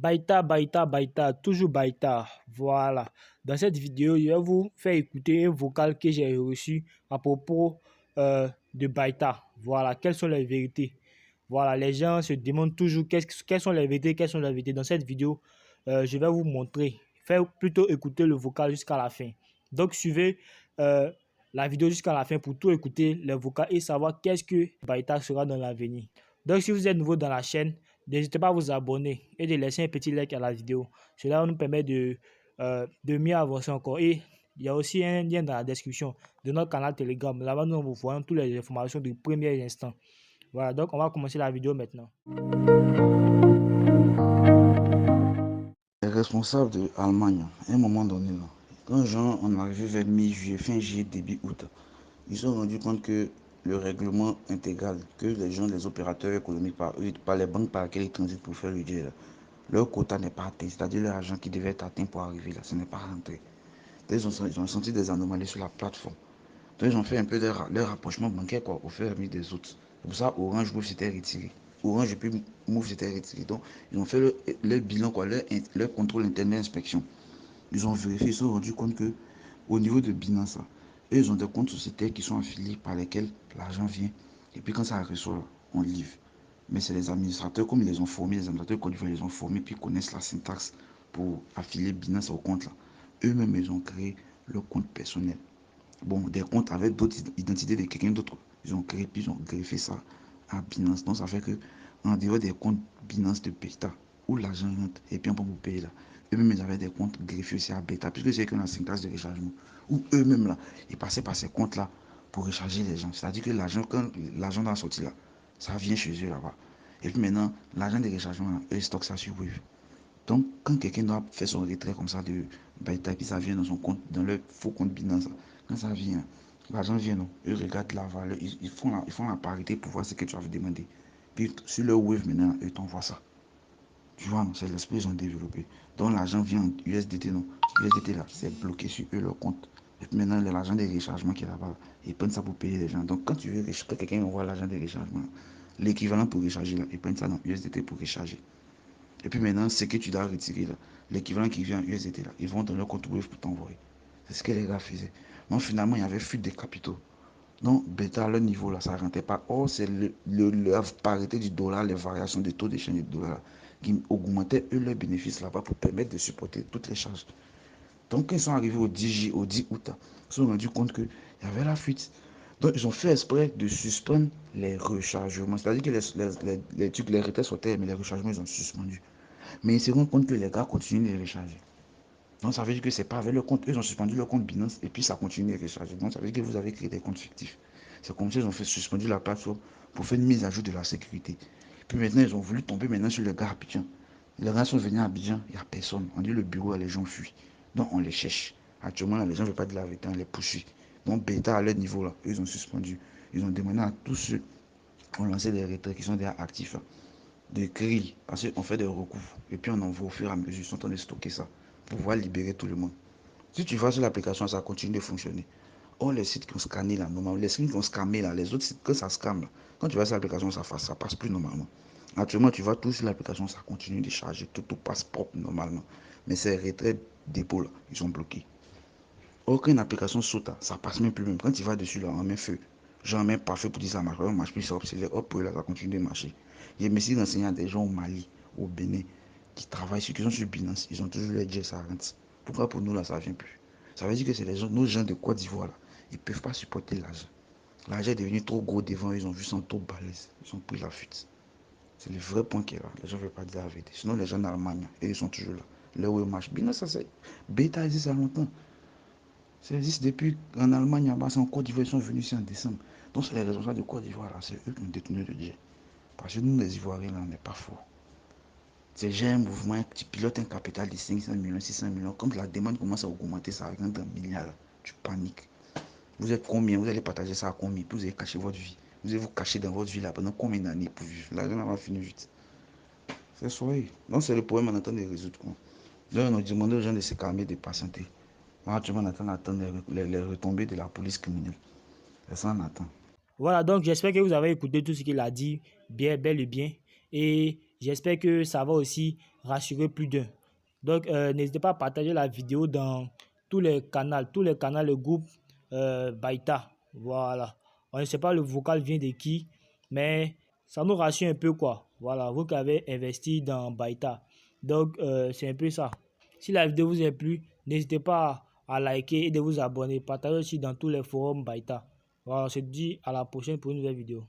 Baïta, Baïta, Baïta, toujours Baïta. Voilà. Dans cette vidéo, je vais vous faire écouter un vocal que j'ai reçu à propos de Baïta. Voilà. Quelles sont les vérités? Voilà. Les gens se demandent toujours quelles sont les vérités, quelles sont les vérités. Dans cette vidéo, je vais vous montrer. Faites plutôt écouter le vocal jusqu'à la fin. Donc, suivez euh, la vidéo jusqu'à la fin pour tout écouter le vocal et savoir qu'est-ce que Baïta sera dans l'avenir. Donc, si vous êtes nouveau dans la chaîne, n'hésitez pas à vous abonner et de laisser un petit like à la vidéo. Cela nous permet de mieux avancer encore. Et il y a aussi un lien dans la description de notre canal Telegram. Là-bas, nous vous voyons toutes les informations du premier instant. Voilà, donc on va commencer la vidéo maintenant. Les responsables de l'Allemagne, à un moment donné, là, quand Jean en arrivé vers mi-juillet, fin juillet, début août, ils se sont rendus compte que le règlement intégral que les gens, les opérateurs économiques, par les banques par lesquelles ils transitent pour faire le jet, leur quota n'est pas atteint, c'est-à-dire l'argent qui devait être atteint pour arriver là, ce n'est pas rentré. Donc, ils ont senti des anomalies sur la plateforme. Donc ils ont fait un peu leur rapprochement bancaire quoi, au fur et à mesure des autres. C'est pour ça Orange Move s'était retiré. Orange et puis Move s'était retiré. Donc ils ont fait leur bilan, quoi, leur contrôle interne, inspection. Ils ont vérifié, ils se sont rendus compte que au niveau de Binance, eux, ils ont des comptes sociétaires qui sont affiliés par lesquels l'argent vient. Et puis quand ça reçoit, on livre. Mais c'est les administrateurs, comme ils les ont formés, les administrateurs Côte d'Ivoire, ils les ont formés, puis ils connaissent la syntaxe pour affilier Binance au compte là. Eux-mêmes, ils ont créé leur compte personnel. Bon, des comptes avec d'autres identités de quelqu'un d'autre. Ils ont créé, puis ils ont greffé ça à Binance. Donc ça fait que en dehors des comptes Binance de Beta, où l'argent rentre et puis on peut vous payer là. Eux-mêmes, ils avaient des comptes greffés aussi à Beta, puisque c'est qu'on a 5 classes de rechargement. Où eux-mêmes là, ils passaient par ces comptes-là pour recharger les gens. C'est-à-dire que l'argent, quand l'argent dans la sortie là, ça vient chez eux là-bas. Et puis maintenant, l'argent de rechargement, eux, ils stockent ça sur Wave. Donc, quand quelqu'un doit faire son retrait comme ça de Baita, puis ça vient dans son compte, dans leur faux compte Binance, quand ça vient, l'argent vient, non, eux regardent la valeur, ils font la parité pour voir ce que tu avais demandé. Puis sur leur wave maintenant, eux t'envoient ça. Tu vois, non, c'est l'esprit qu'ils ont développé. Donc l'argent vient en USDT, non. USDT là, c'est bloqué sur eux leur compte. Et puis maintenant, l'argent des rechargements qui est là-bas, ils prennent ça pour payer les gens. Donc quand tu veux que quelqu'un envoie l'argent des rechargements, l'équivalent pour recharger là, ils prennent ça dans USDT pour recharger. Et puis maintenant, ce que tu dois retirer là, l'équivalent qui vient en USDT là, ils vont dans leur compte Wave pour t'envoyer. C'est ce que les gars faisaient. Donc finalement, il y avait fuite des capitaux. Donc, bêta à leur niveau là, ça ne rentrait pas. Or, c'est la parité du dollar, les variations des taux d'échange du dollar qui augmentaient eux leurs bénéfices là-bas pour permettre de supporter toutes les charges. Donc, quand ils sont arrivés au 10 août, ils se sont rendus compte qu'il y avait la fuite. Donc, ils ont fait exprès de suspendre les rechargements. C'est-à-dire que les retraits sont terminés, mais les rechargements, ils ont suspendu. Mais ils se rendent compte que les gars continuent de les recharger. Donc ça veut dire que c'est pas avec le compte. Eux, ils ont suspendu le compte Binance et puis ça continue de recharger. Donc ça veut dire que vous avez créé des comptes fictifs. C'est comme ça qu'ils ont fait suspendu la plateforme pour faire une mise à jour de la sécurité. Puis maintenant, ils ont voulu tomber maintenant sur les gars à Abidjan. Les gars sont venus à Abidjan, il n'y a personne. On dit le bureau, les gens fuient. Donc on les cherche. Actuellement, là, les gens ne veulent pas de la vérité, on les poursuit. Donc bêta à leur niveau, là, eux, ils ont suspendu. Ils ont demandé à tous ceux qui ont lancé des retraits qui sont déjà actifs, là, de grilles, parce qu'on fait des recours. Et puis on envoie au fur et à mesure, ils sont en train de stocker ça pour pouvoir libérer tout le monde. Si tu vas sur l'application, ça continue de fonctionner. Or, les sites qui ont scanné là, normalement, les sites qui ont scammé là, les autres sites, quand ça scamme là, quand tu vas sur l'application, ça passe plus normalement. Actuellement, tu vas tout sur l'application, ça continue de charger, tout passe propre normalement. Mais ces retraits dépôts là, ils sont bloqués. Or, quand une application saute, ça passe même plus même. Quand tu vas dessus là, on met feu. Genre, même parfait pour dire ça marche, on marche plus, ça observe, hop, là, ça continue de marcher. Je me suis renseigné à des gens au Mali, au Bénin, qui travaillent sur, qui sont sur Binance, ils ont toujours les jets, ça rentre. Pourquoi pour nous là, ça vient plus? Ça veut dire que c'est les gens, nos gens de Côte d'Ivoire là, ils ne peuvent pas supporter l'argent. L'argent est devenu trop gros devant, ils ont vu son taux balèze, ils ont pris la fuite. C'est le vrai point qui est là. Les gens ne veulent pas dire la vérité. Sinon, les gens d'Allemagne, ils sont toujours là. Là où ils marchent. Binance, ça c'est. Beta existe ça longtemps. Ça existe depuis en Allemagne, en Côte d'Ivoire, ils sont venus ici en décembre. Donc, c'est les responsables de Côte d'Ivoire, là, c'est eux qui ont détenu le jet. Parce que nous, les Ivoiriens, là, on n'est pas fous. C'est j'ai un mouvement, tu pilotes un capital de 500 millions, 600 millions. Quand la demande commence à augmenter, ça rentre en milliards. Tu paniques. Vous êtes combien? Vous allez partager ça à combien? Puis vous allez cacher votre vie. Vous allez vous cacher dans votre vie là pendant combien d'années pour vivre? L'argent va finir vite. C'est ça. Donc, c'est le problème, on attend de résoudre. Quoi. Donc, on a demandé aux gens de se calmer, de patienter. Actuellement, on attend les retombées de la police criminelle. C'est ça, on attend. Voilà, donc j'espère que vous avez écouté tout ce qu'il a dit bien, bel et bien. Et J'espère que ça va aussi rassurer plus d'un. Donc, n'hésitez pas à partager la vidéo dans tous les canaux, le groupe Baïta. Voilà. On ne sait pas le vocal vient de qui, mais ça nous rassure un peu quoi. Voilà, vous qui avez investi dans Baïta. Donc, c'est un peu ça. Si la vidéo vous a plu, n'hésitez pas à liker et de vous abonner. Partagez aussi dans tous les forums Baïta. Voilà, on se dit à la prochaine pour une nouvelle vidéo.